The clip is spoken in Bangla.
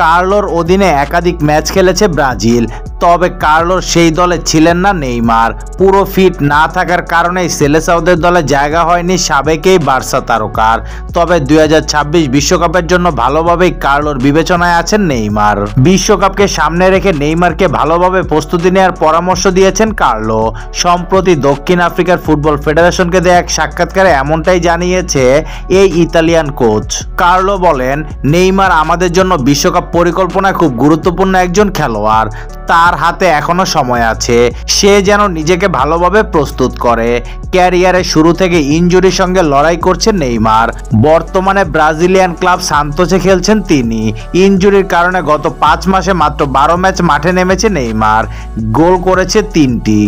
কার্লোর অধীনে একাধিক ম্যাচ খেলেছে ব্রাজিল, তবে কার্লোর সেই দলে ছিলেন না নেইমার। পুরো ফিট না থাকার কারণেই সেলেসাওদের দলে জায়গা হয়নি সাবেক এই বার্সা তারকার। তবে 2026 বিশ্বকাপের জন্য ভালোভাবেই কার্লোর বিবেচনায় আছেন নেইমার। বিশ্বকাপকে সামনে রেখে নেইমারকে ভালোভাবে প্রস্তুতি নেওয়ার পরামর্শ দিয়েছেন কার্লো। সম্প্রতি দক্ষিণ আফ্রিকার ফুটবল ফেডারেশনকে দেয়া এক সাক্ষাৎকারে এমনটাই জানিয়েছে এই ইতালিয়ান কোচ। কার্লো বলেন, নেইমার আমাদের জন্য বিশ্বকাপ পরিকল্পনায় খুব গুরুত্বপূর্ণ একজন খেলোয়াড়। তার হাতে এখনো সময় আছে, সে যেন নিজেকে ভালোভাবে প্রস্তুত করে। ক্যারিয়ারের শুরু থেকে ইনজুরির সঙ্গে লড়াই করছেন নেইমার। বর্তমানে ব্রাজিলিয়ান ক্লাব সান্তোসে খেলছেন তিনি। ইনজুরির কারণে গত 5 মাসে মাত্র 12 ম্যাচ মাঠে নেমেছে নেইমার, গোল করেছে 3টি।